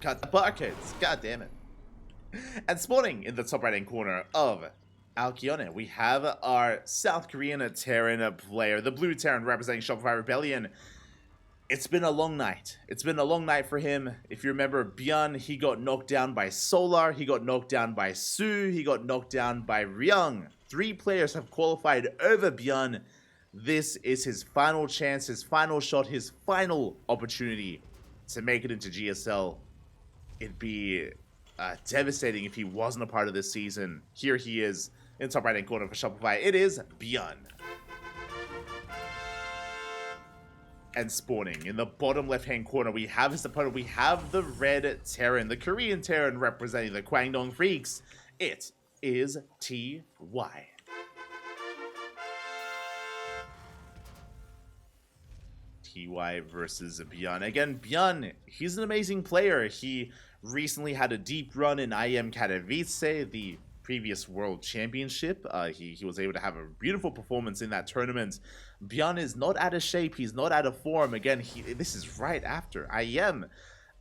cut the barcodes. God damn it. And spawning in the top right hand corner of Alkione, we have our South Korean Terran player, the blue Terran representing Shopify Rebellion. It's been a long night. It's been a long night for him. If you remember, ByuN, he got knocked down by Solar, he got knocked down by Su, he got knocked down by Ryung. 3 players have qualified over ByuN. This is his final chance, his final shot, his final opportunity to make it into GSL. It'd be devastating if he wasn't a part of this season. Here he is in top right hand corner for Shopify. It is ByuN. And spawning in the bottom left hand corner, we have his opponent. We have the red Terran, the Korean Terran representing the Kwangdong Freaks. It is TY. TY versus ByuN. Again, ByuN, he's an amazing player. He recently had a deep run in IEM Katowice, the previous world championship. He was able to have a beautiful performance in that tournament. ByuN is not out of shape. He's not out of form. Again, this is right after IEM.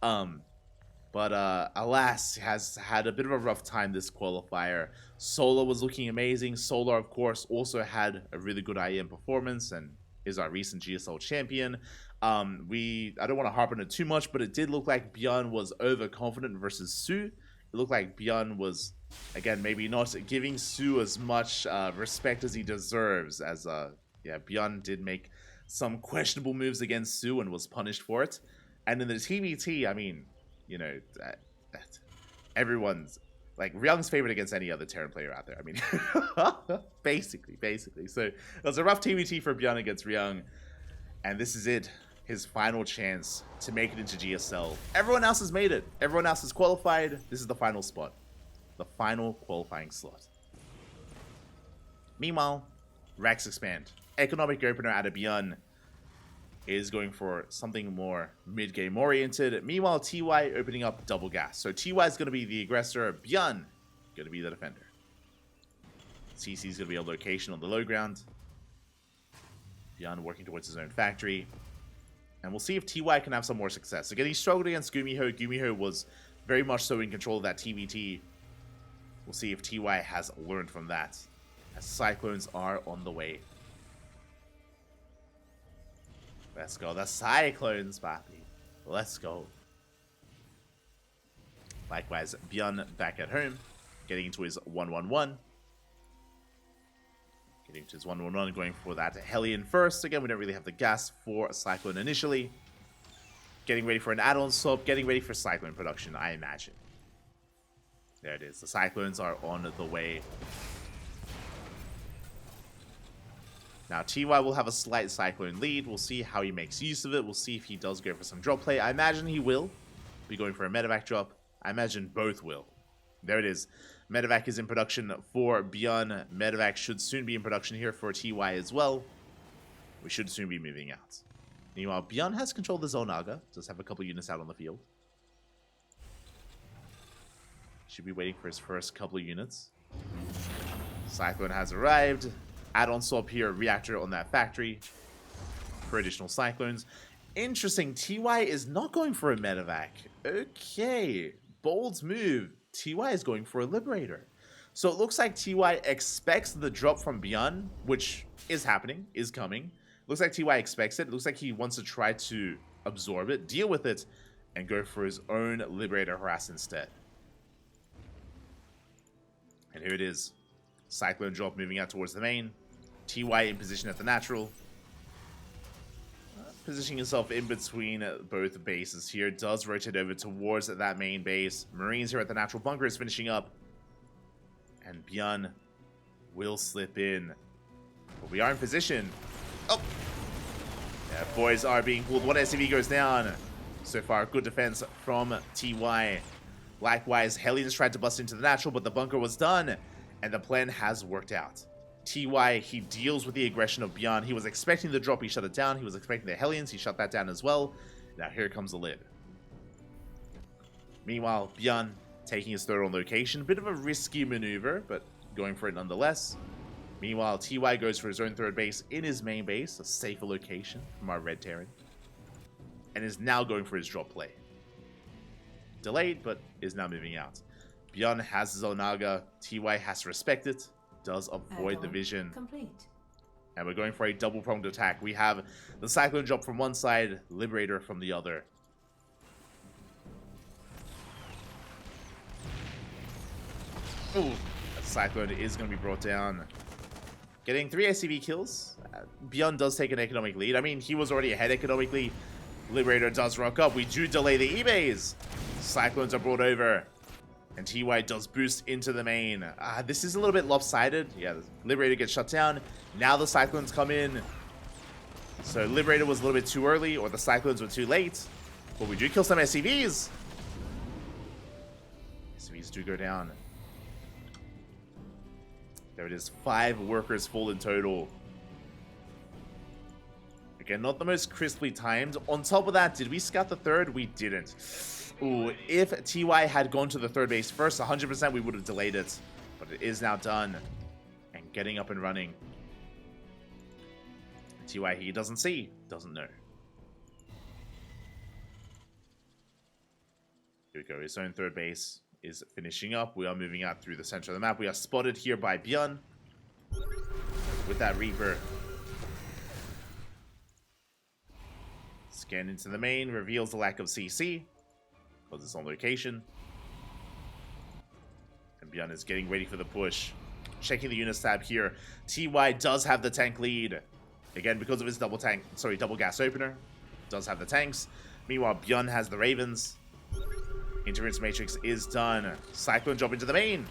But alas, has had a bit of a rough time this qualifier. Solar was looking amazing. Solar, of course, also had a really good IEM performance and is our recent GSL champion. I don't want to harp on it too much, but it did look like ByuN was overconfident versus Su. It looked like ByuN was, again, maybe not giving Su as much respect as he deserves, as ByuN did make some questionable moves against Su and was punished for it. And in the TvT, I mean, you know, everyone's like Ryung's favorite against any other Terran player out there. I mean, basically. So it was a rough TvT for ByuN against Ryung, and this is it. His final chance to make it into GSL. Everyone else has made it. Everyone else has qualified. This is the final spot. The final qualifying slot. Meanwhile, Rax Expand, economic opener out of ByuN, is going for something more mid-game oriented. Meanwhile, TY opening up double gas. So TY is going to be the aggressor. ByuN going to be the defender. CC is going to be a location on the low ground. ByuN working towards his own factory. And we'll see if TY can have some more success. Again, he struggled against Gumiho. Gumiho was very much so in control of that TvT. We'll see if TY has learned from that, as Cyclones are on the way. Let's go. The Cyclones, papi. Let's go. Likewise, ByuN back at home, getting into his 1-1-1. Getting to his 1-1-1, going for that Hellion first. Again, we don't really have the gas for Cyclone initially. Getting ready for an add-on swap, getting ready for Cyclone production, I imagine. There it is. The Cyclones are on the way. Now, TY will have a slight Cyclone lead. We'll see how he makes use of it. We'll see if he does go for some drop play. I imagine he will be going for a medevac drop. I imagine both will. There it is. Medevac is in production for ByuN. Medevac should soon be in production here for TY as well. We should soon be moving out. Meanwhile, ByuN has control of the Zonaga. Does have a couple units out on the field. Should be waiting for his first couple of units. Cyclone has arrived. Add-on swap here, reactor on that factory for additional Cyclones. Interesting, TY is not going for a medevac. Okay, bold move. TY is going for a Liberator. So it looks like TY expects the drop from ByuN, which is happening, is coming. Looks like TY expects it. Looks like he wants to try to absorb it, deal with it, and go for his own Liberator harass instead. And here it is. Cyclone drop moving out towards the main. TY in position at the natural. Positioning himself in between both bases here. Does rotate over towards that main base. Marines here at the natural bunker is finishing up. And ByuN will slip in. But we are in position. Oh! Yeah, boys are being pulled. One SCV goes down. So far, good defense from TY. Likewise, Hellions tried to bust into the natural, but the bunker was done. And the plan has worked out. TY, he deals with the aggression of ByuN. He was expecting the drop, he shut it down. He was expecting the Hellions, he shut that down as well. Now here comes the lid. Meanwhile, ByuN taking his third on location. Bit of a risky maneuver, but going for it nonetheless. Meanwhile, TY goes for his own third base in his main base, a safer location from our red Terran. And is now going for his drop play. delayed, but is now moving out. ByuN has his own Naga. TY has to respect it. Does avoid the vision. Complete. And we're going for a double-pronged attack. We have the Cyclone drop from one side, Liberator from the other. Ooh, that Cyclone is going to be brought down. Getting 3 SCV kills. ByuN does take an economic lead. I mean, he was already ahead economically. Liberator does rock up. We do delay the E-Bays. Cyclones are brought over. And TY does boost into the main. This is a little bit lopsided. Yeah, the Liberator gets shut down. Now the Cyclones come in. So Liberator was a little bit too early, or the Cyclones were too late. But we do kill some SCVs. SCVs do go down. There it is. 5 workers full in total. Again, not the most crisply timed. On top of that, did we scout the third? We didn't. Ooh, if TY had gone to the third base first, 100% we would have delayed it. But it is now done. And getting up and running. TY, he doesn't see, doesn't know. Here we go, his own third base is finishing up. We are moving out through the center of the map. We are spotted here by ByuN with that Reaper. Scan into the main, reveals the lack of CC. Because it's on location. And ByuN is getting ready for the push. Checking the units tab here. TY does have the tank lead. Again, because of his double gas opener. Does have the tanks. Meanwhile, ByuN has the Ravens. Interference Matrix is done. Cyclone drop into the main.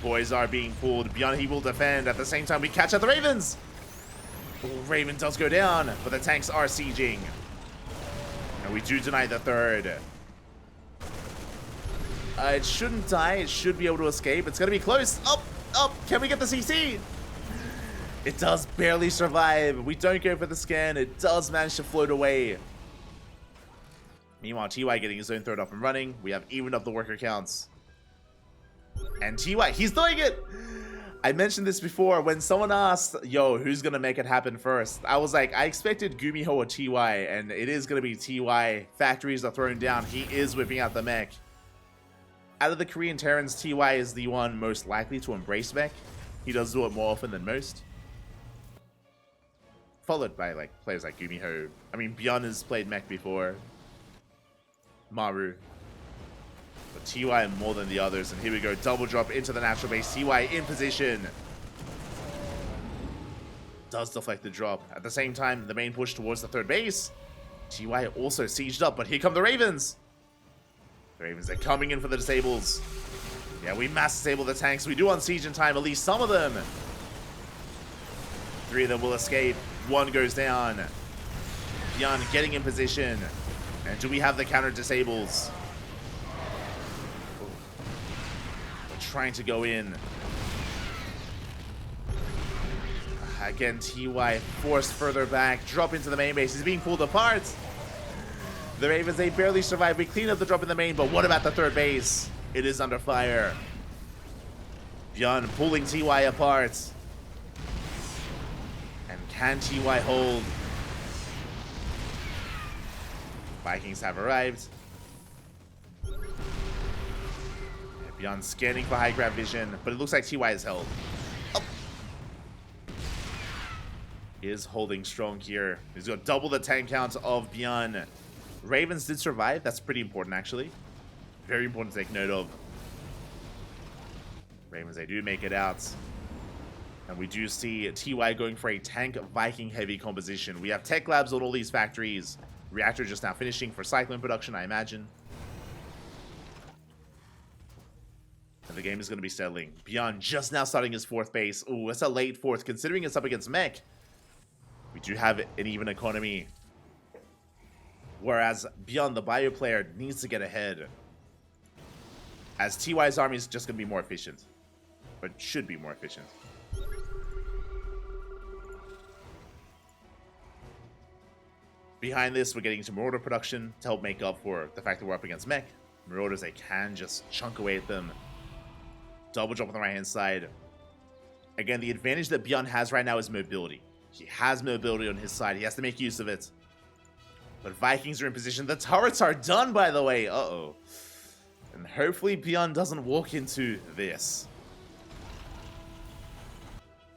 Boys are being pulled. ByuN, he will defend. At the same time, we catch out the Ravens. Ooh, Raven does go down, but the tanks are sieging. And we do deny the third. It shouldn't die. It should be able to escape. It's going to be close. Up, up. Can we get the CC? It does barely survive. We don't go for the scan. It does manage to float away. Meanwhile, TY getting his own third up and running. We have evened up the worker counts. And TY, he's doing it! I mentioned this before. When someone asked, yo, who's going to make it happen first? I was like, I expected Gumiho or TY, and it is going to be TY. Factories are thrown down. He is whipping out the mech. Out of the Korean Terrans, TY is the one most likely to embrace mech. He does do it more often than most. Followed by like players like Gumiho. I mean, ByuN has played mech before. Maru. But TY more than the others. And here we go. Double drop into the natural base. TY in position. Does deflect the drop. At the same time, the main push towards the third base. TY also sieged up. But here come the Ravens. The Ravens are coming in for the disables. Yeah, we mass disable the tanks. We do unsiege in time. At least some of them. 3 of them will escape. 1 goes down. ByuN getting in position. And do we have the counter disables? We're trying to go in. Again, TY forced further back. Drop into the main base. He's being pulled apart. The Ravens, they barely survive. We clean up the drop in the main, but what about the third base? It is under fire. ByuN pulling TY apart. And can TY hold? Vikings have arrived. ByuN scanning for high grab vision, but it looks like TY is held. Oh. Is holding strong here. He's got double the tank count of ByuN. Ravens did survive. That's pretty important, actually. Very important to take note of. Ravens, they do make it out. And we do see TY going for a tank Viking heavy composition. We have tech labs on all these factories. Reactor just now finishing for Cyclone production, I imagine. And the game is going to be settling. ByuN just now starting his 4th base. Ooh, it's a late 4th, considering it's up against mech. We do have an even economy. Whereas ByuN, the bio player, needs to get ahead. As TY's army is just going to be more efficient. But should be more efficient. Behind this, we're getting into Marauder production to help make up for the fact that we're up against mech. Marauders, they can just chunk away at them. Double drop on the right-hand side. Again, the advantage that ByuN has right now is mobility. He has mobility on his side. He has to make use of it. But Vikings are in position. The turrets are done, by the way. Uh-oh. And hopefully ByuN doesn't walk into this.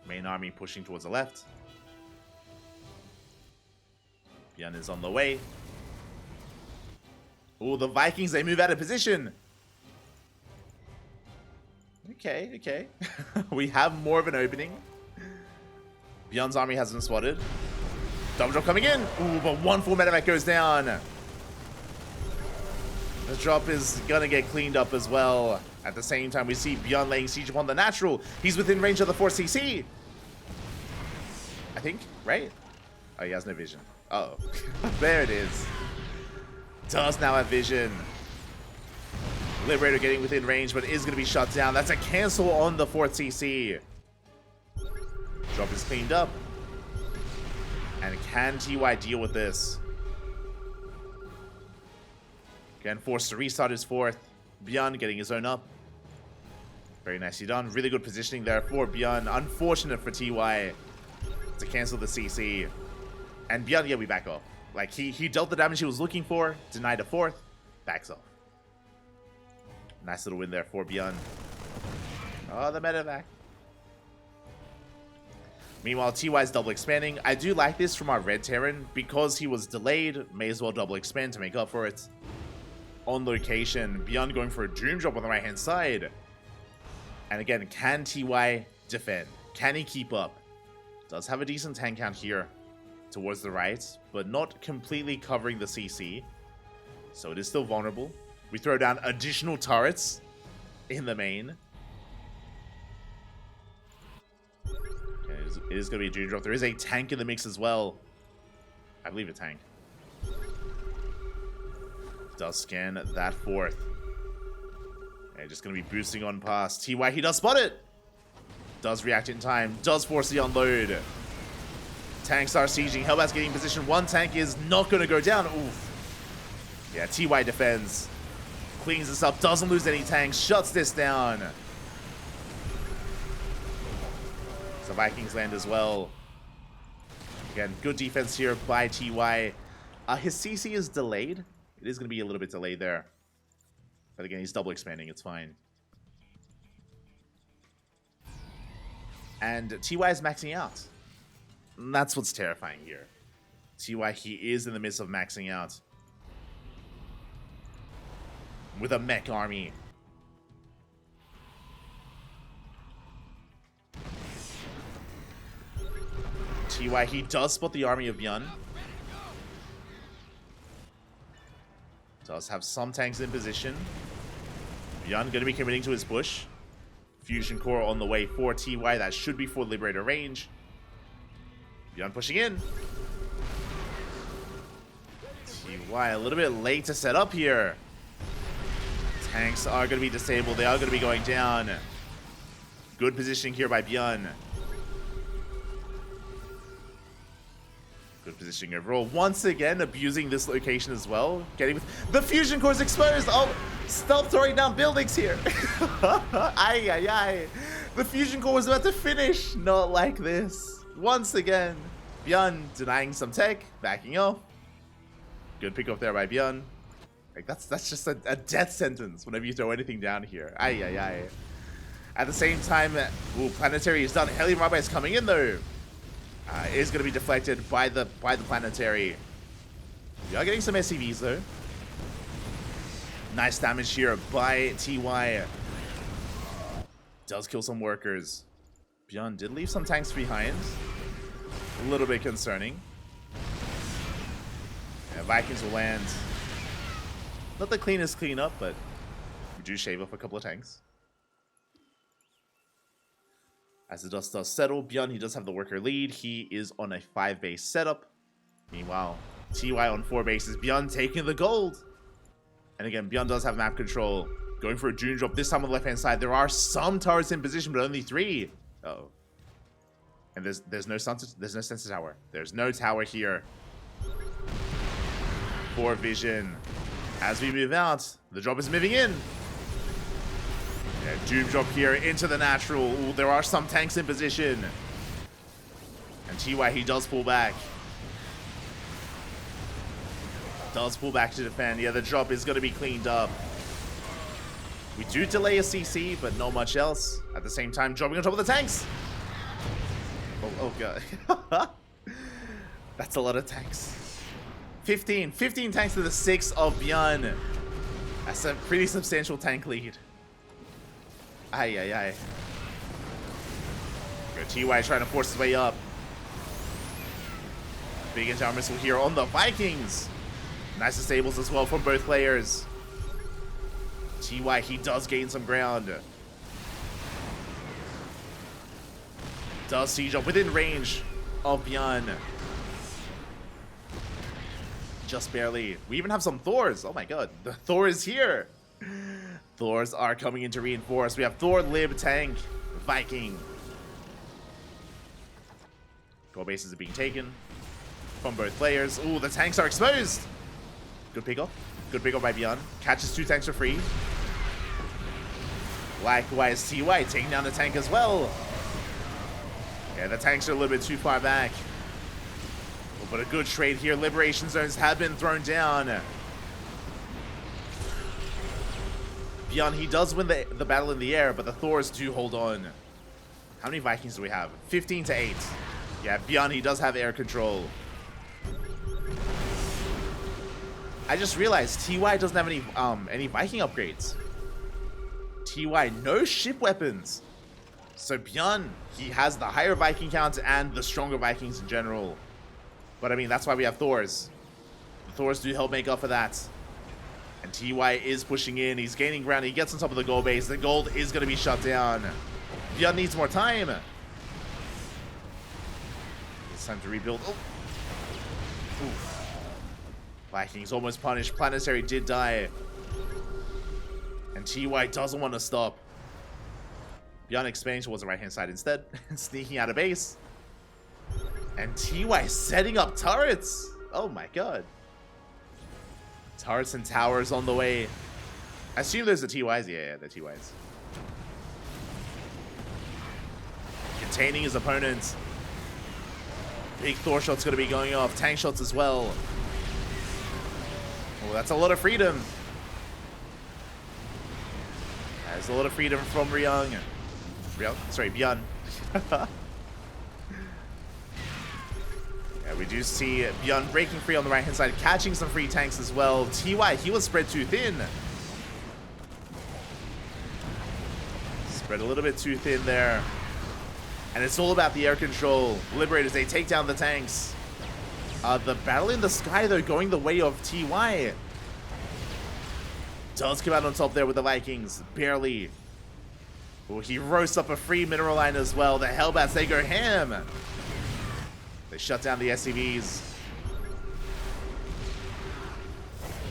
Main army pushing towards the left. ByuN is on the way. Oh, the Vikings, they move out of position. Okay, okay. We have more of an opening. ByuN's army has been spotted. Double drop coming in. Ooh, but one full medevac goes down. The drop is gonna get cleaned up as well. At the same time, we see ByuN laying siege upon the natural. He's within range of the 4cc. I think, right? Oh, he has no vision. Uh-oh. There it is. Does now have vision. Liberator getting within range, but is going to be shut down. That's a cancel on the 4cc. Drop is cleaned up. And can TY deal with this? Again, forced to restart his fourth. ByuN getting his own up. Very nicely done. Really good positioning there for ByuN. Unfortunate for TY to cancel the CC. And ByuN, yeah, we back off. Like, he dealt the damage he was looking for, denied a fourth, backs off. Nice little win there for ByuN. Oh, the medevac. Meanwhile, TY's double expanding. I do like this from our red Terran. Because he was delayed, may as well double expand to make up for it. On location, ByuN going for a Doom Drop on the right-hand side. And again, can TY defend? Can he keep up? Does have a decent tank count here towards the right, but not completely covering the CC. So it is still vulnerable. We throw down additional turrets in the main. Okay, it is going to be a Doom Drop. There is a tank in the mix as well. I believe a tank. Does scan that fourth. Okay, just going to be boosting on past. TY, he does spot it. Does react in time. Does force the unload. Tanks are sieging. Hellbat's getting in position. One tank is not going to go down. Oof. Yeah, TY defends. Cleans this up. Doesn't lose any tanks. Shuts this down. So Vikings land as well. Again, good defense here by TY. His CC is delayed. It is going to be a little bit delayed there. But again, he's double expanding. It's fine. And TY is maxing out. And that's what's terrifying here. TY, he is in the midst of maxing out. With a mech army. TY, he does spot the army of ByuN. Does have some tanks in position. ByuN going to be committing to his push. Fusion core on the way for TY. That should be for Liberator range. ByuN pushing in. TY a little bit late to set up here. Tanks are going to be disabled. They are going to be going down. Good positioning here by ByuN. Good positioning overall. Once again, abusing this location as well. Getting the fusion core is exposed. Oh, stop throwing down buildings here. Ay, ay, ay. The fusion core was about to finish. Not like this. Once again, ByuN denying some tech, backing off. Good pick up there by ByuN. Like that's just a death sentence whenever you throw anything down here. Ay, ay, ay. At the same time, ooh, Planetary is done. Helium Rabbi is coming in though. Is going to be deflected by the Planetary. We are getting some SCVs though. Nice damage here by TY. Does kill some workers. ByuN did leave some tanks behind. A little bit concerning. Yeah, Vikings will land. Not the cleanest cleanup, but we do shave off a couple of tanks. As the dust does settle, ByuN, he does have the worker lead. He is on a 5-base setup. Meanwhile, TY on 4 bases. ByuN taking the gold. And again, ByuN does have map control. Going for a Doom Drop this time on the left-hand side. There are some turrets in position, but only 3. Uh-oh. And there's no sensor tower. There's no tower here. For vision. As we move out, the drop is moving in. Yeah, Doom Drop here into the natural. Ooh, there are some tanks in position. And TY, he does pull back. does pull back to defend. Yeah, the drop is going to be cleaned up. We do delay a CC, but not much else. At the same time, dropping on top of the tanks. Oh god. That's a lot of tanks. 15 tanks to the 6 of ByuN. That's a pretty substantial tank lead. Ay. TY trying to force his way up. Big anti-tower missile here on the Vikings. Nice disables as well from both players. TY, he does gain some ground. Does siege up within range of ByuN. Just barely. We even have some Thors. Oh my god. The Thor is here. Thors are coming in to reinforce. We have Thor, Lib, Tank, Viking. Goal bases are being taken from both players. Ooh, the tanks are exposed. Good pick up. Good pick up by ByuN. Catches 2 tanks for free. Likewise, TY taking down the tank as well. Yeah, the tanks are a little bit too far back. Oh, but a good trade here. Liberation zones have been thrown down. ByuN, he does win the battle in the air, but the Thors do hold on. How many Vikings do we have? 15 to 8. Yeah, ByuN, he does have air control. I just realized TY doesn't have any Viking upgrades. TY, no ship weapons. So ByuN, he has the higher Viking count and the stronger Vikings in general. But I mean, that's why we have Thors. The Thors do help make up for that. And TY is pushing in. He's gaining ground. He gets on top of the gold base. The gold is going to be shut down. ByuN needs more time. It's time to rebuild. Oh. Oof. Vikings almost punished. Planetary did die. And TY doesn't want to stop. ByuN expanding towards the right-hand side instead. Sneaking out of base. And TY setting up turrets. Oh my god. Turrets and towers on the way. I assume there's the TYs. Yeah, the TYs. Containing his opponent. Big Thor shot's going to be going off. Tank shots as well. Oh, that's a lot of freedom. There's a lot of freedom from ByuN. Yeah, we do see ByuN breaking free on the right-hand side, catching some free tanks as well. TY, he was spread too thin. Spread a little bit too thin there. And it's all about the air control. Liberators, they take down the tanks. The battle in the sky, though, going the way of TY. Does come out on top there with the Vikings. Barely. Oh, he roasts up a free mineral line as well. The Hellbats, they go ham. They shut down the SCVs.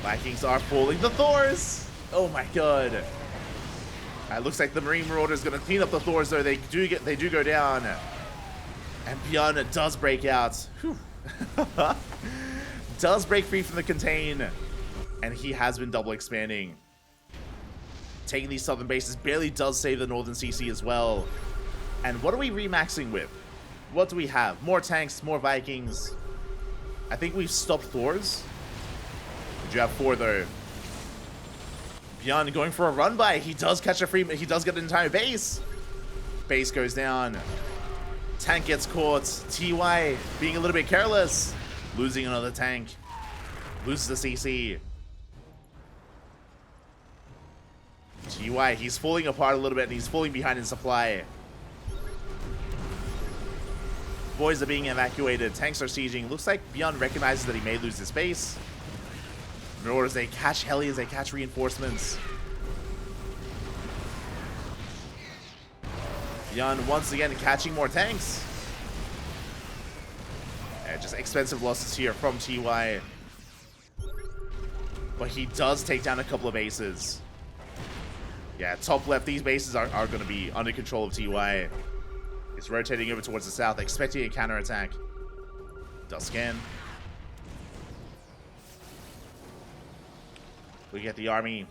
Vikings are falling. The Thors! Oh my god. Looks like the Marine Marauder is going to clean up the Thors, though. They do go down. And ByuN does break out. Does break free from the contain. And he has been double expanding. Taking these southern bases barely does save the northern CC as well. And what are we remaxing with? What do we have? More tanks, more Vikings. I think we've stopped Thors. We do have 4 though. ByuN going for a run by. He does catch a free. He does get an entire base. Base goes down. Tank gets caught. TY being a little bit careless. Losing another tank. Loses the CC. TY, he's falling apart a little bit and he's falling behind in supply. Boys are being evacuated. Tanks are sieging. Looks like ByuN recognizes that he may lose his base. Marauders, they catch Hellions, they catch reinforcements. ByuN once again catching more tanks. Yeah, just expensive losses here from TY. But he does take down a couple of bases. Yeah, top left, these bases are going to be under control of TY. He's rotating over towards the south, expecting a counterattack. Does scan. We get the army.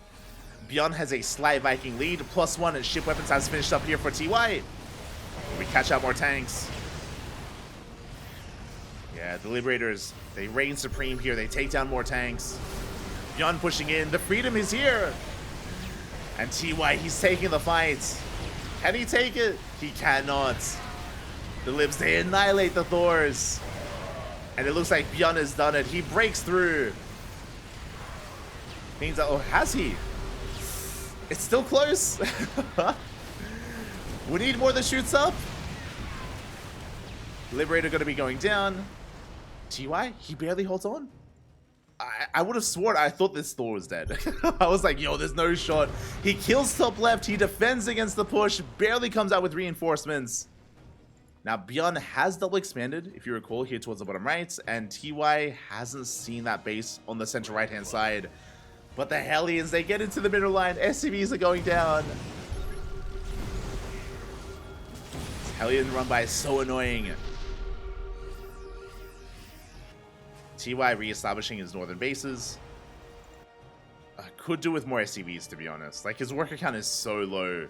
ByuN has a slight Viking lead. +1 and ship weapons has finished up here for TY. We catch out more tanks. Yeah, Yeah, the Liberators, they reign supreme here. They take down more tanks. ByuN pushing in. The freedom is here. And TY, he's taking the fight. Can he take it? He cannot. The Libs, they annihilate the Thors. And it looks like ByuN has done it. He breaks through. Means that, oh, has he? It's still close. We need more that shoots up. Liberator going to be going down. TY, he barely holds on. I would have sworn, I thought this Thor was dead. I was like, yo, there's no shot. He kills top left. He defends against the push. Barely comes out with reinforcements. Now, ByuN has double expanded, if you recall, here towards the bottom right. And TY hasn't seen that base on the center right-hand side. But the Hellions, they get into the middle line. SCVs are going down. This Hellion run by is so annoying. TY re-establishing his northern bases. Could do with more SCVs, to be honest. Like, his worker count is so low.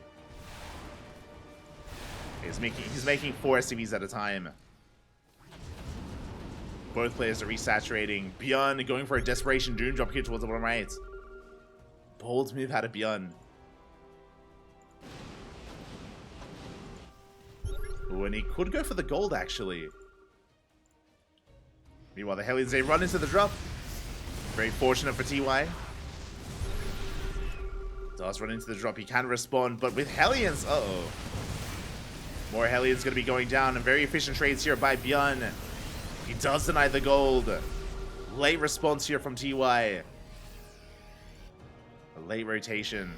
He's making 4 SCVs at a time. Both players are resaturating. ByuN going for a desperation doom drop here towards the bottom right. Bold move out of ByuN. Ooh, and he could go for the gold, actually. Meanwhile, the Hellions, they run into the drop. Very fortunate for TY. Does run into the drop. He can respond, but with Hellions, uh-oh. More Hellions going to be going down, and very efficient trades here by ByuN. He does deny the gold. Late response here from TY. A late rotation.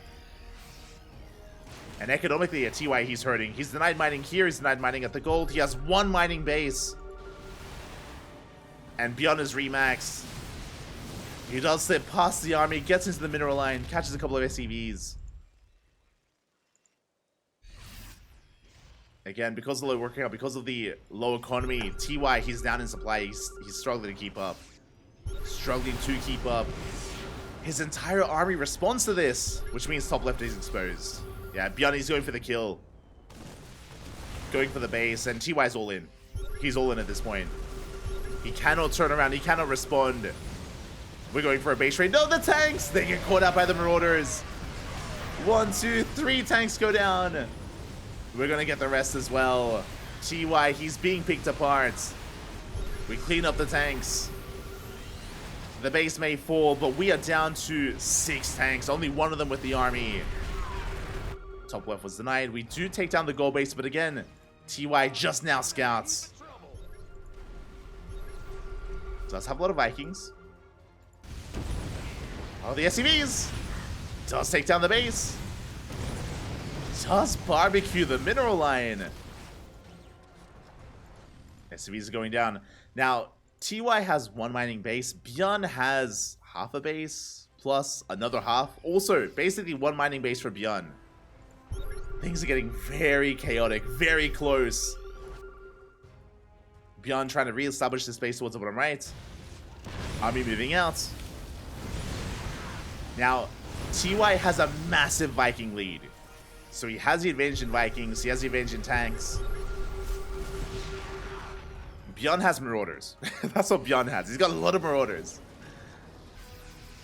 And economically at TY, he's hurting. He's denied mining here. He's denied mining at the gold. He has 1 mining base. And ByuN is remaxed. He does slip past the army, gets into the mineral line, catches a couple of SCVs. Again, because of the low working out, because of the low economy, TY, he's down in supply. He's struggling to keep up. Struggling to keep up. His entire army responds to this, which means top left is exposed. Yeah, ByuN, he's going for the kill. Going for the base, and TY's all in. He's all in at this point. He cannot turn around. He cannot respond. We're going for a base raid. No, the tanks! They get caught out by the Marauders. 1, 2, 3 tanks go down. We're going to get the rest as well. TY, he's being picked apart. We clean up the tanks. The base may fall, but we are down to 6 tanks. Only 1 of them with the army. Top left was denied. We do take down the gold base, but again, TY just now scouts. Does have a lot of Vikings. Oh, the SCVs! Does take down the base. Does barbecue the mineral line. SCVs are going down. Now, TY has 1 mining base. ByuN has half a base plus another half. Also, basically 1 mining base for ByuN. Things are getting very chaotic, very close. ByuN trying to re-establish this base towards the bottom right. Army moving out. Now, TY has a massive Viking lead. So he has the advantage in Vikings, he has the advantage in tanks. ByuN has Marauders. That's what ByuN has. He's got a lot of Marauders.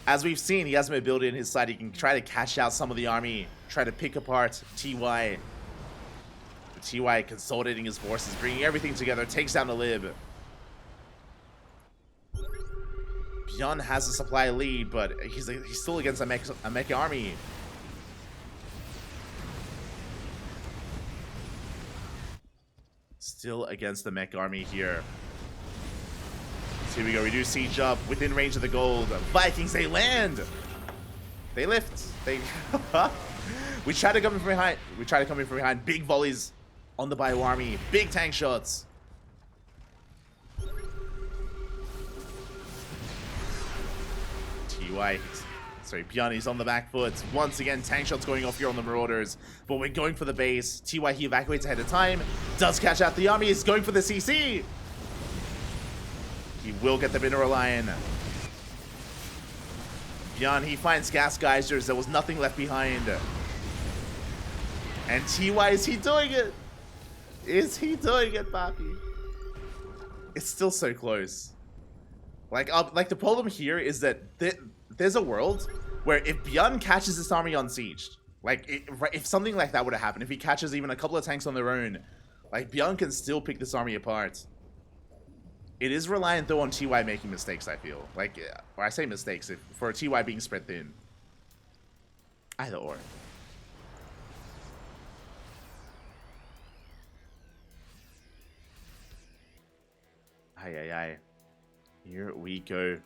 As we've seen, he has mobility in his side. He can try to cash out some of the army, try to pick apart TY. TY consolidating his forces, bringing everything together, takes down the Lib. ByuN has a supply lead, but he's still against a mech army. Still against the mech army here. So here we go. We do siege up within range of the gold. Vikings, they land. They lift. They. We try to come in from behind. We try to come in from behind. Big volleys on the ByuN army. Big tank shots. Sorry, ByuN is on the back foot. Once again, tank shots going off here on the Marauders. But we're going for the base. TY, he evacuates ahead of time. Does catch out the army. He's going for the CC. He will get the mineral line. ByuN, he finds gas geysers. There was nothing left behind. And TY, is he doing it? Is he doing it, Papi? It's still so close. Like the problem here is that there's a world where if ByuN catches this army on siege, like if something like that would have happened, if he catches even a couple of tanks on their own, like ByuN can still pick this army apart. It is reliant though on TY making mistakes, I feel. Like, or I say mistakes, for TY being spread thin. Either or. Aye. Here we go.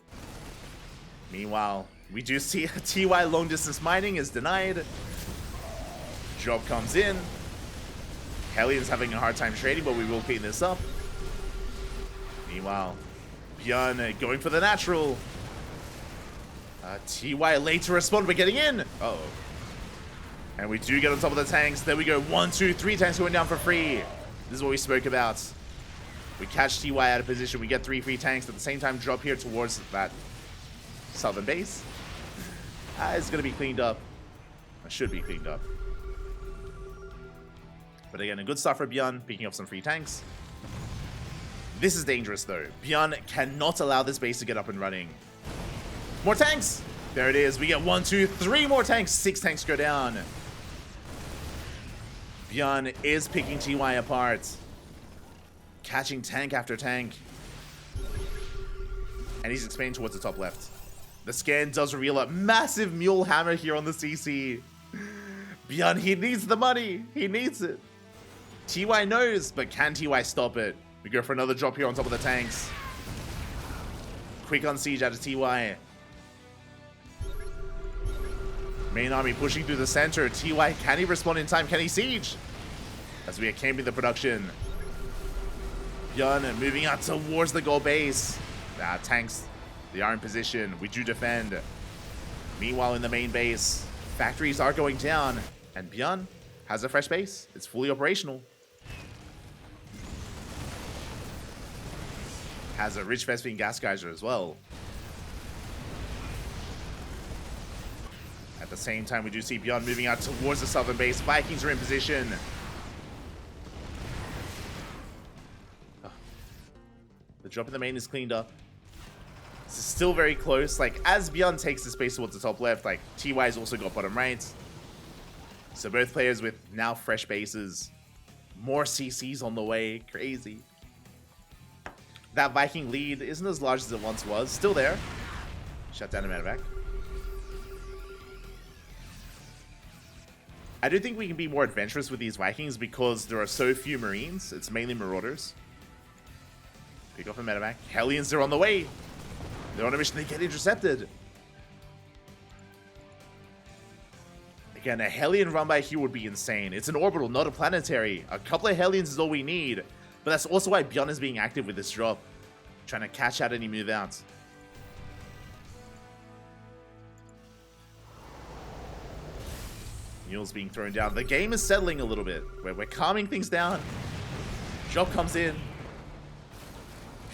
Meanwhile, we do see TY long distance mining is denied. Drop comes in. Hellions having a hard time trading, but we will clean this up. Meanwhile, ByuN going for the natural. TY late to respond, but getting in. Uh-oh. And we do get on top of the tanks. There we go. 1, 2, 3 tanks going down for free. This is what we spoke about. We catch TY out of position. We get 3 free tanks. At the same time, drop here towards that southern base. It's going to be cleaned up. It should be cleaned up. But again, a good start for ByuN, picking up some free tanks. This is dangerous, though. ByuN cannot allow this base to get up and running. More tanks! There it is. We get 1, 2, 3 more tanks. 6 tanks go down. ByuN is picking TY apart. Catching tank after tank. And he's expanding towards the top left. The scan does reveal a massive mule hammer here on the CC. ByuN, he needs the money. He needs it. TY knows, but can TY stop it? We go for another drop here on top of the tanks. Quick on siege out of TY. Main army pushing through the center. TY, can he respond in time? Can he siege? As we are camping the production. ByuN moving out towards the goal base. Tanks, they are in position. We do defend. Meanwhile, in the main base, factories are going down. And ByuN has a fresh base. It's fully operational. Has a rich Vespene gas geyser as well. At the same time, we do see ByuN moving out towards the southern base. Vikings are in position. The drop in the main is cleaned up. This is still very close. Like, as ByuN takes the space towards the top left, like, TY's also got bottom right. So both players with now fresh bases. More CCs on the way. Crazy. That Viking lead isn't as large as it once was. Still there. Shut down a medevac. I do think we can be more adventurous with these Vikings because there are so few Marines. It's mainly Marauders. Pick up a medevac. Hellions are on the way. They're on a mission. They get intercepted. Again, a Hellion run by here would be insane. It's an orbital, not a planetary. A couple of Hellions is all we need. But that's also why ByuN is being active with this drop. Trying to catch out any move out. Mule's being thrown down. The game is settling a little bit. We're calming things down. Drop comes in.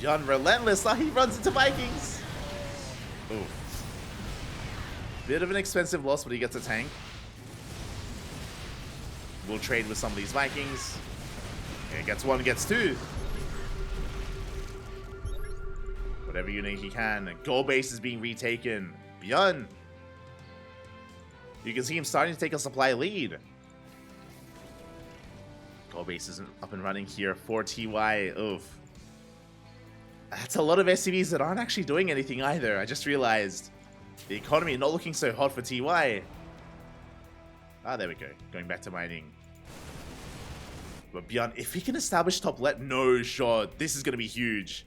ByuN relentless. Oh, he runs into Vikings. Oof. Bit of an expensive loss, but he gets a tank. We'll trade with some of these Vikings. Okay, gets 1, gets 2. Whatever unit he can. Goal base is being retaken. ByuN. You can see him starting to take a supply lead. Goal base isn't up and running here for TY. Oof. That's a lot of SCVs that aren't actually doing anything either. I just realized the economy not looking so hot for TY. Ah, there we go. Going back to mining. But ByuN, if he can establish top left, no shot. This is going to be huge.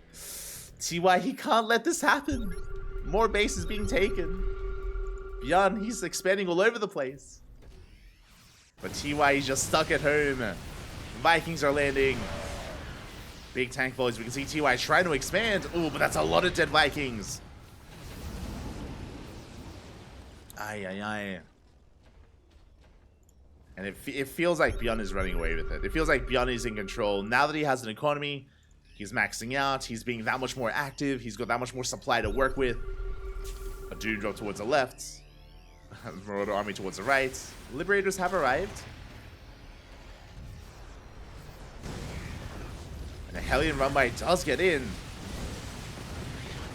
TY, he can't let this happen. More bases being taken. ByuN, he's expanding all over the place. But TY is just stuck at home. Vikings are landing. Big tank volleys. We can see TY trying to expand. Oh, but that's a lot of dead Vikings. Aye. And it feels like ByuN is running away with it. It feels like ByuN is in control. Now that he has an economy, he's maxing out. He's being that much more active. He's got that much more supply to work with. A Doom drop towards the left. Marauder army towards the right. Liberators have arrived. The Hellion Runby does get in.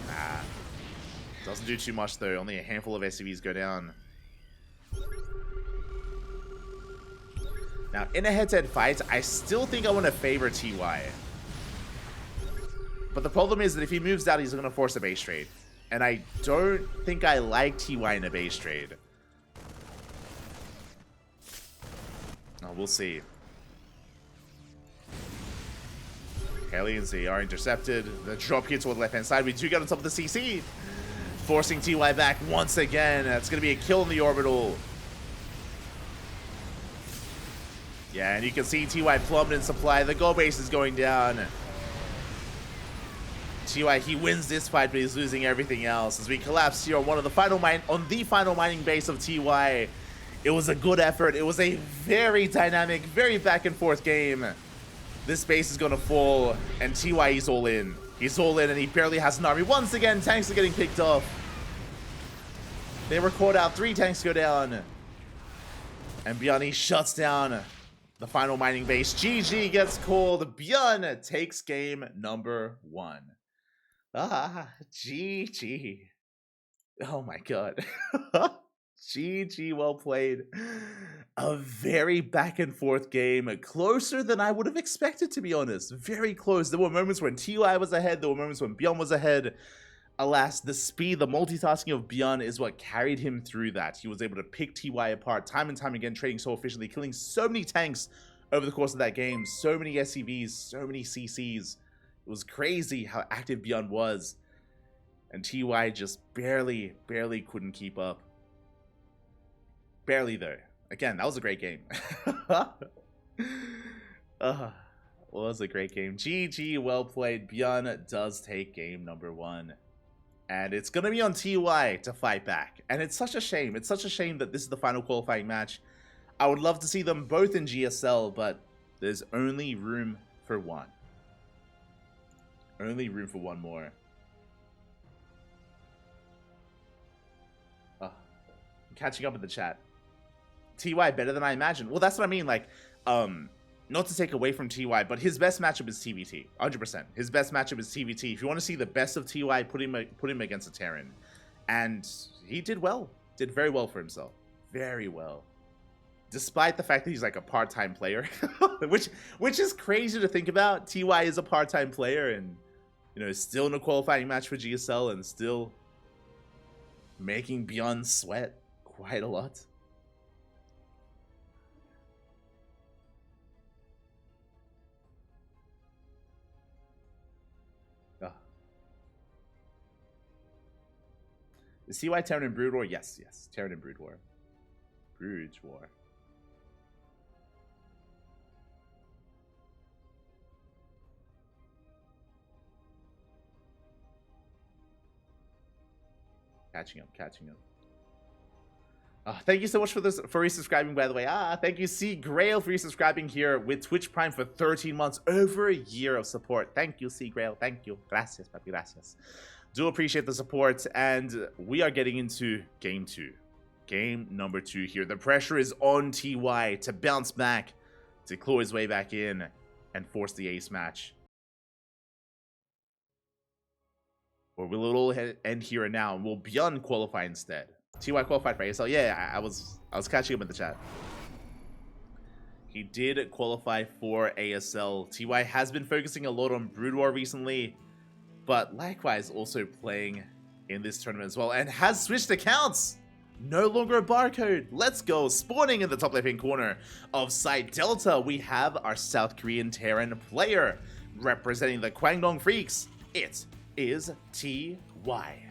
Nah. Doesn't do too much though. Only a handful of SCVs go down. Now, in a head-to-head fight, I still think I want to favor TY. But the problem is that if he moves out, he's going to force a base trade. And I don't think I like TY in a base trade. Oh, we'll see. Aliens, they are intercepted. The drop hits on the left-hand side. We do get on top of the CC. Forcing TY back once again. That's going to be a kill in the orbital. Yeah, and you can see TY plummet in supply. The gold base is going down. TY, he wins this fight, but he's losing everything else. As we collapse here on the final mining base of TY. It was a good effort. It was a very dynamic, very back and forth game. This base is going to fall, and TY, he's all in. He's all in, and he barely has an army. Once again, tanks are getting picked off. They were caught out. 3 tanks go down. And ByuN shuts down the final mining base. GG gets called. ByuN takes game number 1. Ah, GG. Oh my god. GG, well played. A very back and forth game. Closer than I would have expected, to be honest. Very close. There were moments when TY was ahead. There were moments when ByuN was ahead. Alas, the speed, the multitasking of ByuN is what carried him through that. He was able to pick TY apart time and time again, trading so efficiently, killing so many tanks over the course of that game. So many SCVs, so many CCs. It was crazy how active ByuN was. And TY just barely couldn't keep up. Barely, though. Again, that was a great game. Was a great game. GG, well played. ByuN does take game number 1. And it's going to be on TY to fight back. And it's such a shame. It's such a shame that this is the final qualifying match. I would love to see them both in GSL, but there's only room for one. Only room for one more. I'm catching up in the chat. TY better than I imagined. Well, that's what I mean. Like, not to take away from TY, but his best matchup is TvT. 100%. His best matchup is TvT. If you want to see the best of TY, put him against a Terran. And he did well. Did very well for himself. Very well. Despite the fact that he's like a part-time player. which is crazy to think about. TY is a part-time player and, you know, still in a qualifying match for GSL and still making ByuN sweat quite a lot. Is CY Terran and Brood War? Yes, yes. Terran and Brood War. Brood War. Catching up, catching up. Thank you so much for resubscribing, by the way. Thank you, C. Grail, for resubscribing here with Twitch Prime for 13 months. Over a year of support. Thank you, C. Grail. Thank you. Gracias, papi. Gracias. Do appreciate the support, and we are getting into game 2. Game number 2 here. The pressure is on TY to bounce back, to claw his way back in, and force the ace match. Or will it all end here and now? Will ByuN qualify instead? TY qualified for ASL? Yeah, I was catching up in the chat. He did qualify for ASL. TY has been focusing a lot on Brood War recently, but likewise also playing in this tournament as well, and has switched accounts. No longer a barcode. Let's go. Spawning in the top left-hand corner of Site Delta, we have our South Korean Terran player representing the Kwangdong Freaks. It is TY.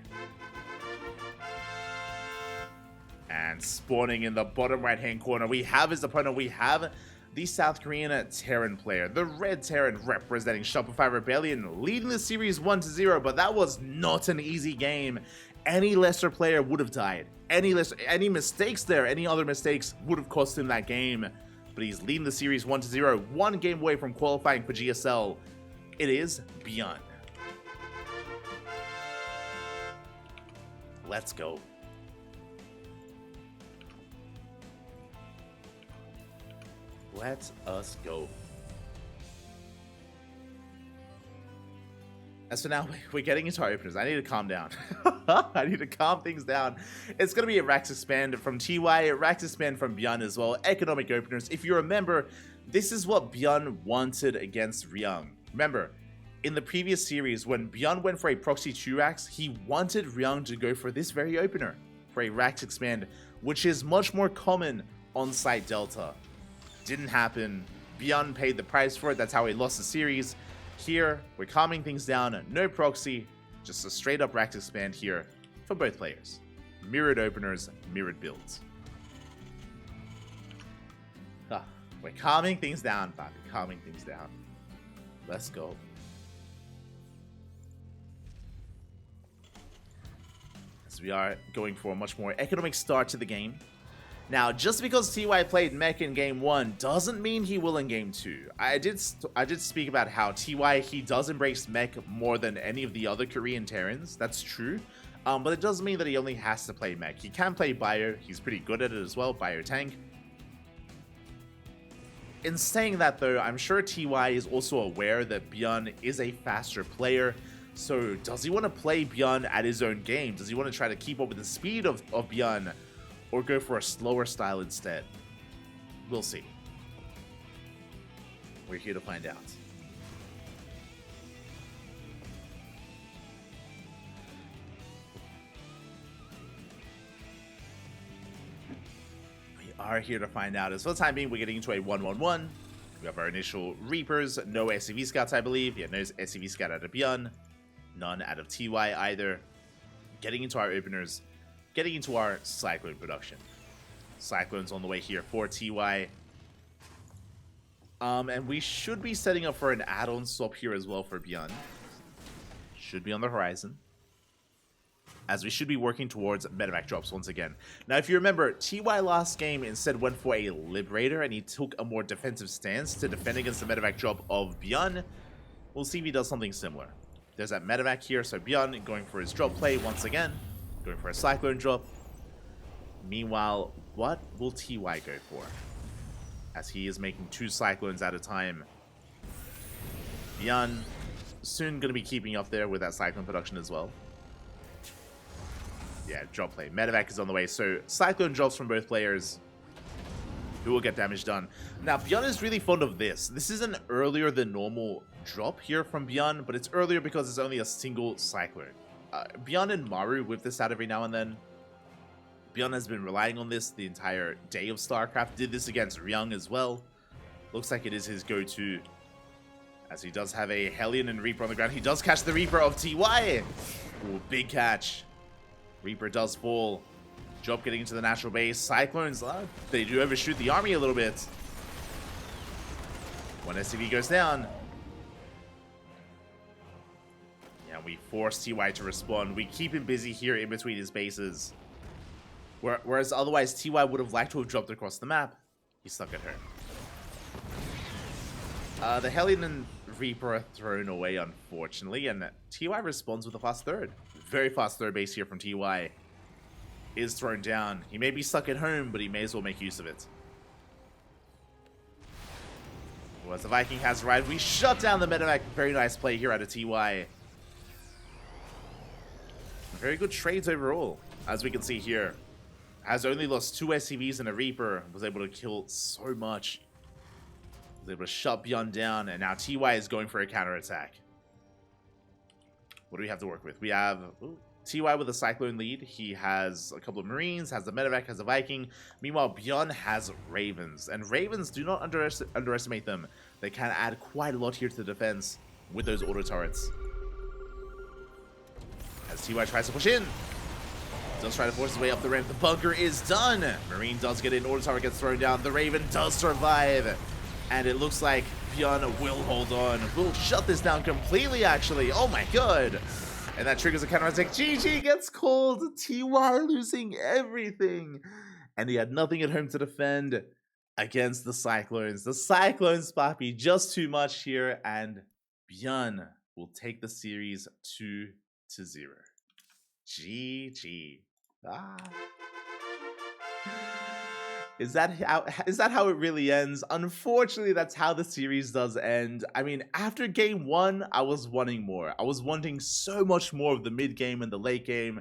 And spawning in the bottom right-hand corner, we have his opponent. We have the South Korean Terran player, the Red Terran representing Shopify Rebellion, leading the series 1-0, but that was not an easy game. Any lesser player would have died. Any mistakes there, any other mistakes would have cost him that game. But he's leading the series 1-0, one game away from qualifying for GSL. It is ByuN. Let's go. Let us go. And so now we're getting into our openers. I need to calm down. I need to calm things down. It's going to be a Rax Expand from TY, a Rax Expand from ByuN as well. Economic openers. If you remember, this is what ByuN wanted against Ryung. Remember, in the previous series, when ByuN went for a Proxy 2 Rax, he wanted Ryung to go for this very opener, for a Rax Expand, which is much more common on site Delta. Didn't happen. ByuN paid the price for it. That's how he lost the series. Here, we're calming things down. No proxy, just a straight up Rax Expand here for both players. Mirrored openers, mirrored builds. We're calming things down, Bobby. Calming things down. Let's go. As we are going for a much more economic start to the game. Now, just because TY played mech in game 1 doesn't mean he will in game 2. I did speak about how TY, he does embrace mech more than any of the other Korean Terrans. That's true. But it doesn't mean that he only has to play mech. He can play bio. He's pretty good at it as well, bio tank. In saying that though, I'm sure TY is also aware that ByuN is a faster player. So does he want to play ByuN at his own game? Does he want to try to keep up with the speed of ByuN? Or go for a slower style instead? We'll see. We're here to find out. We are here to find out. As for the time being, we're getting into a 1-1-1. We have our initial Reapers. No SCV Scouts, I believe. Yeah, no SCV Scout out of ByuN. None out of TY either. Getting into our openers. Getting into our Cyclone production. Cyclone's on the way here for TY. And we should be setting up for an add-on swap here as well for ByuN. Should be on the horizon. As we should be working towards medevac drops once again. Now, if you remember, TY last game instead went for a Liberator, and he took a more defensive stance to defend against the medevac drop of ByuN. We'll see if he does something similar. There's that medevac here, so ByuN going for his drop play once again. Going for a Cyclone drop. Meanwhile, what will TY go for? As he is making 2 Cyclones at a time. ByuN soon going to be keeping up there with that Cyclone production as well. Yeah, drop play. Medevac is on the way, so Cyclone drops from both players. Who will get damage done? Now, ByuN is really fond of this. This is an earlier than normal drop here from ByuN, but it's earlier because it's only a single Cyclone. ByuN and Maru whip this out every now and then. ByuN has been relying on this the entire day of StarCraft. Did this against Ryung as well. Looks like it is his go-to. As he does have a Hellion and Reaper on the ground. He does catch the Reaper of TY. Ooh, big catch. Reaper does fall. Drop getting into the natural base. Cyclones, they do overshoot the army a little bit. One SCV goes down. Yeah, we force TY to respond. We keep him busy here in between his bases. Whereas otherwise, TY would have liked to have dropped across the map. He's stuck at her. The Hellion and Reaper are thrown away, unfortunately, and TY responds with a fast third. Very fast third base here from TY. Is thrown down. He may be stuck at home, but he may as well make use of it. Well, as the Viking has arrived, we shut down the medevac. Very nice play here out of TY. Very good trades overall, as we can see here. Has only lost 2 SCVs and a Reaper. Was able to kill so much. Was able to shut ByuN down, and now TY is going for a counterattack. What do we have to work with? We have TY with a Cyclone lead. He has a couple of Marines, has a medevac, has a Viking. Meanwhile, ByuN has Ravens, and Ravens, do not underestimate them. They can add quite a lot here to the defense with those auto turrets. As TY tries to push in. Does try to force his way up the ramp. The bunker is done. Marine does get in. Auto turret gets thrown down. The Raven does survive. And it looks like ByuN will hold on. Will shut this down completely, actually. Oh my god. And that triggers a counterattack. GG gets called. TY losing everything. And he had nothing at home to defend against the Cyclones. The Cyclones, Papi, just too much here. And ByuN will take the series 2-0. GG. Is that how it really ends? Unfortunately, that's how the series does end. I mean, after game one, I was wanting more. I was wanting so much more of the mid game and the late game.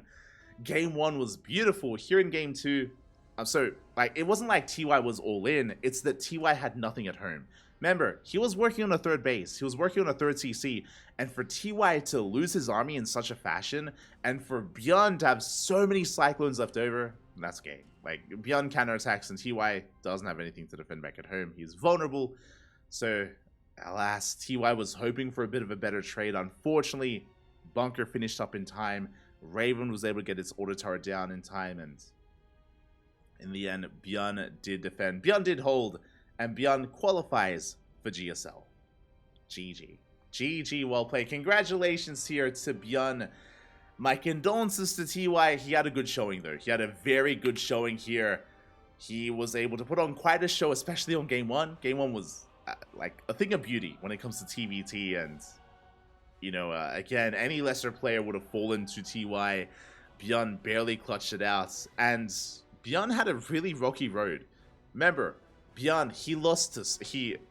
Game one was beautiful. Here in game two, so like it wasn't like TY was all in. It's that TY had nothing at home. Remember, he was working on a third base. He was working on a third CC. And for TY to lose his army in such a fashion, and for ByuN to have so many Cyclones left over, that's game. Like, ByuN counterattacks and TY doesn't have anything to defend back at home. He's vulnerable. So, alas, TY was hoping for a bit of a better trade. Unfortunately, Bunker finished up in time. Raven was able to get its auto turret down in time, and in the end, ByuN did defend. ByuN did hold, and ByuN qualifies for GSL. GG. GG, well played. Congratulations here to ByuN. My condolences to TY. He had a good showing, though. He had a very good showing here. He was able to put on quite a show, especially on game one. Game one was like a thing of beauty when it comes to TvT, and you know, again, any lesser player would have fallen to TY. ByuN barely clutched it out, and ByuN had a really rocky road. Remember, ByuN, he lost to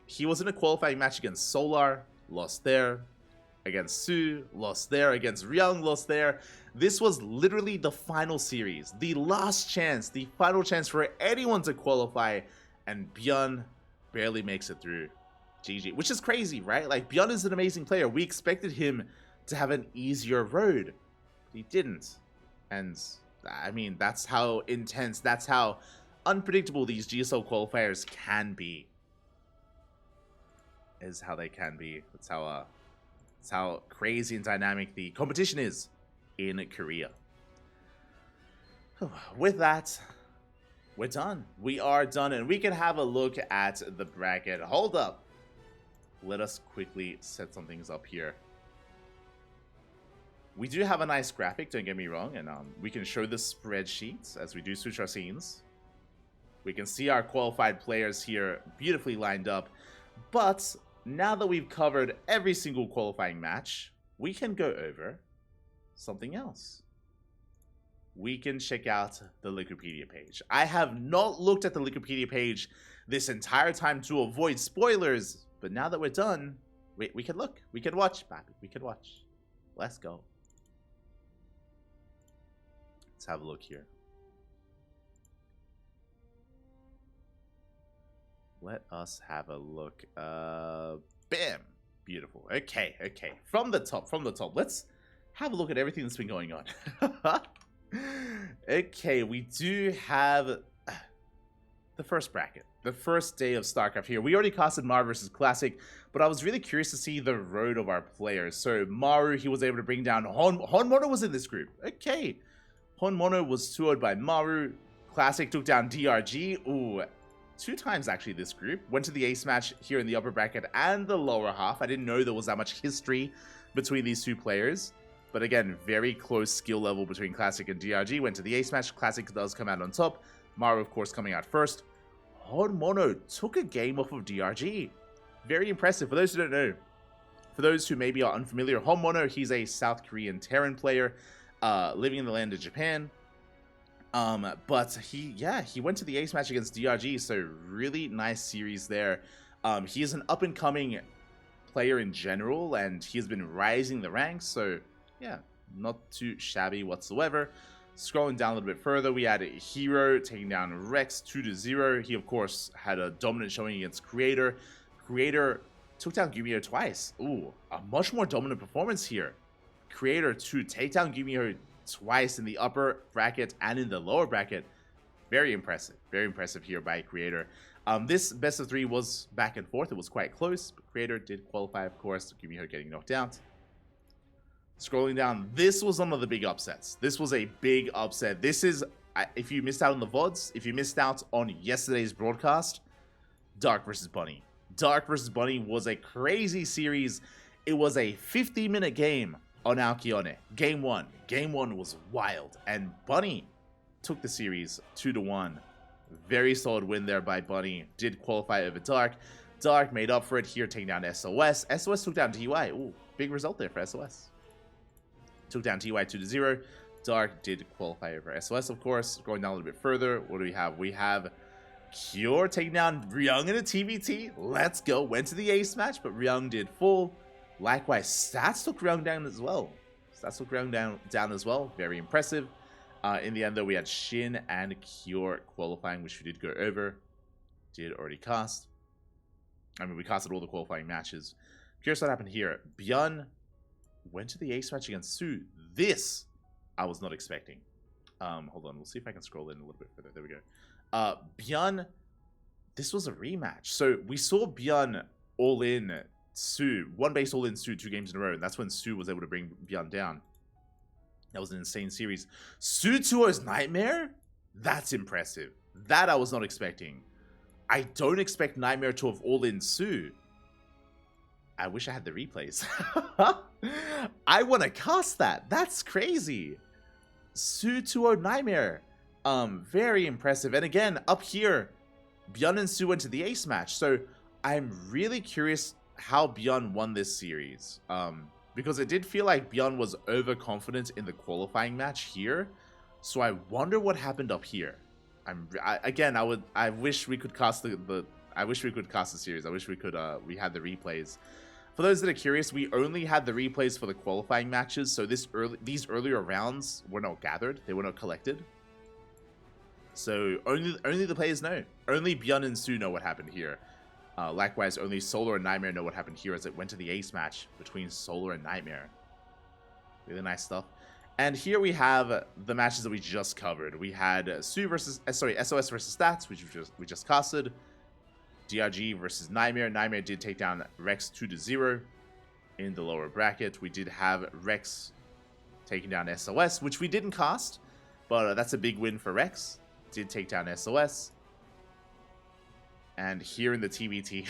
he was in a qualifying match against Solar, lost there. Against Su, lost there. Against Ryung, lost there. This was literally the final series, the last chance, the final chance for anyone to qualify, and ByuN barely makes it through. GG, which is crazy, right? Like, ByuN is an amazing player. We expected him to have an easier road. He didn't. And, I mean, that's how intense, that's how unpredictable these GSL qualifiers can be. Is how they can be. That's how crazy and dynamic the competition is in Korea. With that, we're done. We are done, and we can have a look at the bracket. Hold up. Let us quickly set some things up here. We do have a nice graphic, don't get me wrong, and we can show the spreadsheets as we do switch our scenes. We can see our qualified players here beautifully lined up, but now that we've covered every single qualifying match, we can go over something else. We can check out the Wikipedia page. I have not looked at the Wikipedia page this entire time to avoid spoilers, but now that we're done, we can look. We can watch, Pappy. We can watch. Let's go. Let's have a look here. Let us have a look. Bam! Beautiful. Okay. From the top. Let's have a look at everything that's been going on. Okay, we do have the first bracket. The first day of StarCraft here. We already casted Maru versus Classic, but I was really curious to see the road of our players. So Maru, he was able to bring down Honmono was in this group. Okay. Honmono was 2-0'd by Maru. Classic took down DRG. Ooh. 2 times actually this group. Went to the ace match here in the upper bracket and the lower half. I didn't know there was that much history between these two players. But again, very close skill level between Classic and DRG. Went to the ace match. Classic does come out on top. Maru, of course, coming out first. Honmono took a game off of DRG. Very impressive. For those who don't know, for those who maybe are unfamiliar, Honmono, he's a South Korean Terran player living in the land of Japan. But he went to the ace match against DRG, so really nice series there. He is an up-and-coming player in general, and he's been rising the ranks, so yeah, not too shabby whatsoever. Scrolling down a little bit further, we had Hero taking down Rex 2-0. He, of course, had a dominant showing against Creator. Creator took down Gumiho twice. Ooh, a much more dominant performance here. Creator to take down Gumiho twice in the upper bracket and in the lower bracket. Very impressive here by Creator. This best of 3 was back and forth. It was quite close, but Creator did qualify, of course. Gumiho getting knocked out. Scrolling down, this was one of the big upsets. This was a big upset. This is, if you missed out on the VODs, if you missed out on yesterday's broadcast, Dark versus Bunny. Dark versus Bunny was a crazy series. It was a 50-minute game on Alkyone. Game 1. Game 1 was wild, and Bunny took the series 2-1. Very solid win there by Bunny. Did qualify over Dark. Dark made up for it here, taking down SOS. SOS took down TY. Ooh, big result there for SOS. Took down TY 2-0. Dark did qualify over SOS, of course. Going down a little bit further, what do we have? We have Cure taking down ByuN in a TvT. Let's go. Went to the ace match, but ByuN did fall. Likewise, Stats took ByuN down as well. Stats took ByuN down as well. Very impressive. In the end, though, we had Shin and Cure qualifying, which we did go over. Did already cast. I mean, we casted all the qualifying matches. Curious what happened here. ByuN went to the ace match against Su. This I was not expecting. Hold on, we'll see if I can scroll in a little bit further. There we go. ByuN, this was a rematch. So we saw ByuN all in Su, one base all in Su 2 games in a row, and that's when Su was able to bring ByuN down. That was an insane series. Su 2-0's Nightmare? That's impressive. That I was not expecting. I don't expect Nightmare to have all in Su. I wish I had the replays. I want to cast that. That's crazy. Su 2-0 Nightmare. Very impressive. And again, up here, ByuN and Su went to the ace match. So I'm really curious how ByuN won this series. Because it did feel like ByuN was overconfident in the qualifying match here. So I wonder what happened up here. I wish we could cast I wish we could cast the series. I wish we could we had the replays. For those that are curious, we only had the replays for the qualifying matches, so these earlier rounds were not gathered, they were not collected. So only the players know. Only ByuN and Su know what happened here. Likewise, only Solar and Nightmare know what happened here as it went to the ace match between Solar and Nightmare. Really nice stuff. And here we have the matches that we just covered. We had SOS versus Stats, which we just casted. DRG versus Nightmare. Nightmare did take down Rex 2-0 in the lower bracket. We did have Rex taking down SOS, which we didn't cast, but that's a big win for Rex. Did take down SOS. And here in the TvT,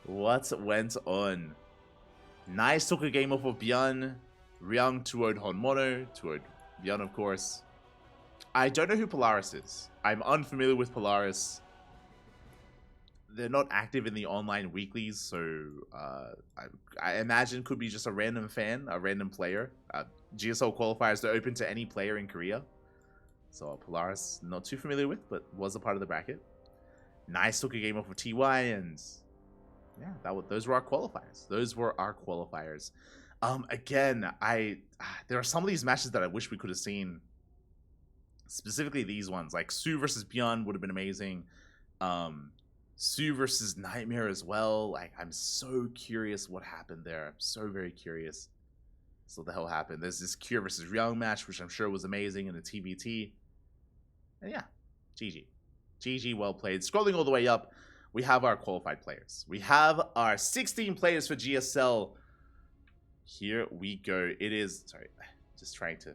what went on? Nice took a game off of ByuN. RYUNG 2-0'd Honmono. 2-0'd ByuN, of course. I don't know who Polaris is. I'm unfamiliar with Polaris. They're not active in the online weeklies, so I imagine could be just a random fan, a random player. GSL qualifiers are open to any player in Korea. So Polaris, not too familiar with, but was a part of the bracket. Nice took a game off of TY, and yeah, those were our qualifiers. Those were our qualifiers. Again, there are some of these matches that I wish we could have seen. Specifically these ones, like Su versus ByuN would have been amazing. Su versus Nightmare as well. Like, I'm so curious what happened there. I'm so very curious. So what the hell happened? There's this Cure versus RYUNG match, which I'm sure was amazing in the TvT. And yeah, GG. GG, well played. Scrolling all the way up, we have our qualified players. We have our 16 players for GSL. Here we go. It is, sorry, just trying to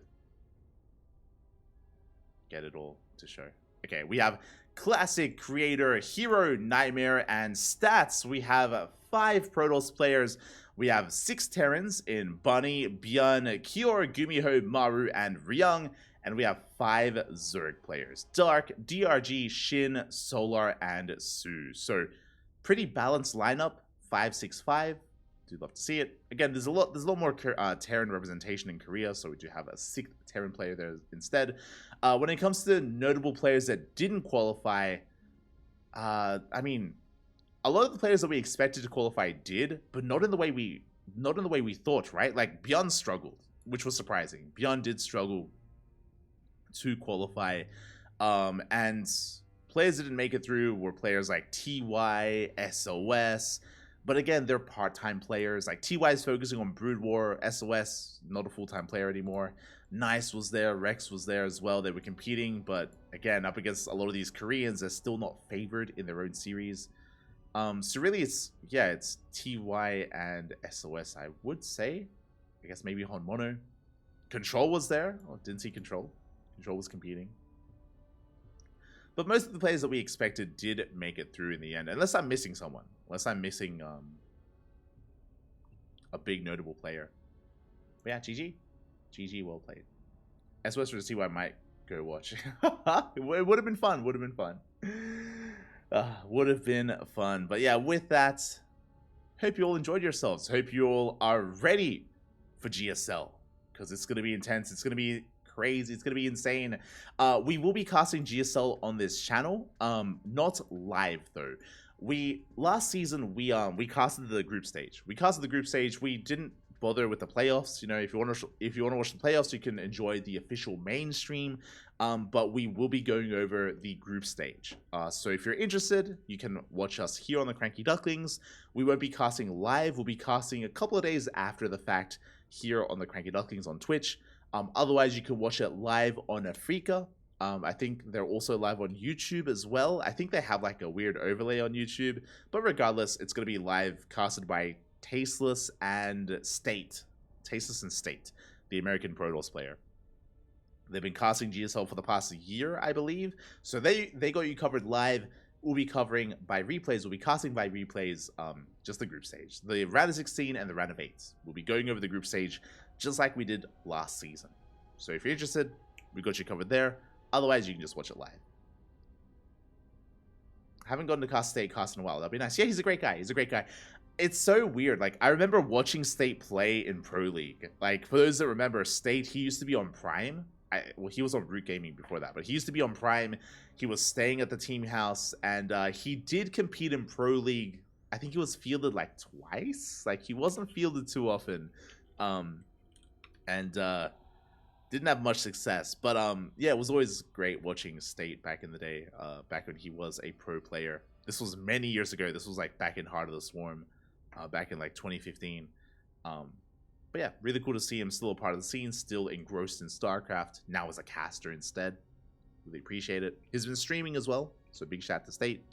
get it all to show. Okay, we have Classic, Creator, Hero, Nightmare, and Stats. We have 5 Protoss players. We have 6 Terrans in Bunny, ByuN, Cure, Gumiho, Maru, and RYUNG. And we have 5 Zerg players. Dark, DRG, Shin, Solar, and Su. So, pretty balanced lineup. 5-6-5. Do love to see it. Again, there's a lot more Terran representation in Korea, so we do have a 6th Terran player there instead. When it comes to notable players that didn't qualify, I mean, a lot of the players that we expected to qualify did, but not in the way we thought, right? Like ByuN struggled, which was surprising. ByuN did struggle to qualify, and players that didn't make it through were players like TY, SOS. But again, they're part-time players. Like, TY is focusing on Brood War. SOS, not a full-time player anymore. Nice was there. Rex was there as well. They were competing. But again, up against a lot of these Koreans, they're still not favored in their own series. So really, it's TY and SOS, I would say. I guess maybe Honmono. Control was there. Oh, didn't see Control. Control was competing. But most of the players that we expected did make it through in the end. Unless I'm missing someone. Unless I'm missing a big notable player. But yeah, GG. GG, well played. SOS versus TY might go watch. It would have been fun. Would have been fun. Would have been fun. But yeah, with that, hope you all enjoyed yourselves. Hope you all are ready for GSL. Because it's going to be intense. It's going to be crazy. It's going to be insane. We will be casting GSL on this channel. Not live though. Last season we casted the group stage. We didn't bother with the playoffs. You know, if you want to watch the playoffs, you can enjoy the official mainstream. But we will be going over the group stage. So if you're interested, you can watch us here on the CranKy Ducklings. We won't be casting live. We'll be casting a couple of days after the fact here on the CranKy Ducklings on Twitch. Otherwise, you can watch it live on Africa. I think they're also live on YouTube as well. I think they have like a weird overlay on YouTube. But regardless, it's going to be live casted by Tasteless and State. Tasteless and State, the American Pro Tours player. They've been casting GSL for the past year, I believe. So they got you covered live. We'll be covering by replays. We'll be casting by replays just the group stage. The round of 16 and the round of 8. We'll be going over the group stage just like we did last season. So if you're interested, we got you covered there. Otherwise, you can just watch it live. Haven't gotten to cast State cast in a while. That'd be nice. Yeah, he's a great guy. He's a great guy. It's so weird. Like, I remember watching State play in Pro League. Like, for those that remember, State, he used to be on Prime. Well, he was on Root Gaming before that, but he used to be on Prime. He was staying at the team house, and he did compete in Pro League. I think he was fielded like twice. Like, he wasn't fielded too often, and didn't have much success. But yeah, it was always great watching State back in the day, back when he was a pro player. This was many years ago. This was like back in Heart of the Swarm, back in like 2015. But yeah, really cool to see him still a part of the scene, still engrossed in StarCraft, now as a caster instead. Really appreciate it. He's been streaming as well, so big shout to State.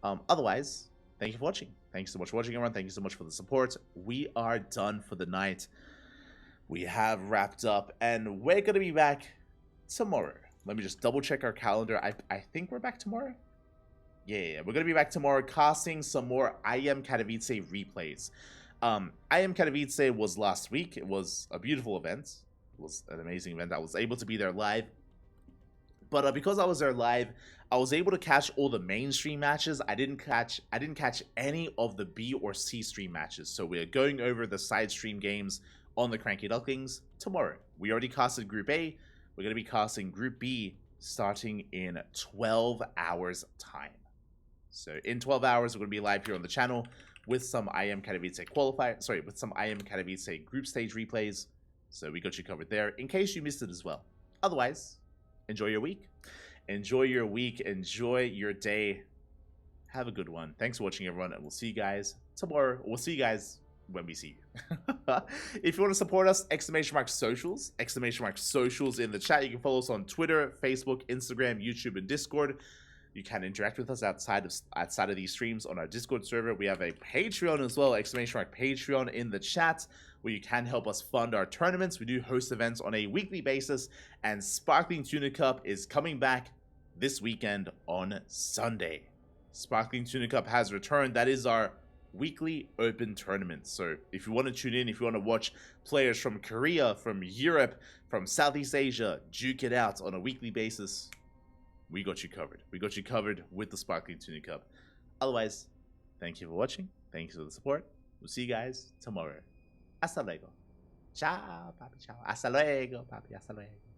Otherwise, thank you for watching. Thank you so much for watching, everyone. Thank you so much for the support. We are done for the night. We have wrapped up, and we're going to be back tomorrow. Let me just double check our calendar. I think we're back tomorrow. Yeah, we're going to be back tomorrow casting some more IM Katowice replays. IM Katowice was last week. It was a beautiful event. It was an amazing event. I was able to be there live. But because I was there live, I was able to catch all the mainstream matches. I didn't catch any of the B or C stream matches. So we're going over the side stream games on the CranKy Ducklings tomorrow. We already casted Group A. We're going to be casting Group B starting in 12 hours time. So in 12 hours, we're going to be live here on the channel with some IM Katowice qualifier, sorry, with some IM Katowice group stage replays. So we got you covered there in case you missed it as well. Otherwise, enjoy your week. Enjoy your week. Enjoy your day. Have a good one. Thanks for watching, everyone, and we'll see you guys tomorrow. We'll see you guys when we see you. If you want to support us, !socials in the chat. You can follow us on Twitter, Facebook, Instagram, YouTube, and Discord. You can interact with us outside of these streams on our Discord server. We have a Patreon as well, !Patreon in the chat, where you can help us fund our tournaments. We do host events on a weekly basis, and Sparkling Tuna Cup is coming back this weekend on Sunday. Sparkling Tuna Cup has returned. That is our weekly open tournament. So if you want to tune in, if you want to watch players from Korea, from Europe, from Southeast Asia duke it out on a weekly basis, we got you covered. We got you covered with the Sparkling Tuna Cup. Otherwise, thank you for watching. Thank you for the support. We'll see you guys tomorrow. Hasta luego. Ciao, papi. Ciao. Hasta luego, papi. Hasta luego.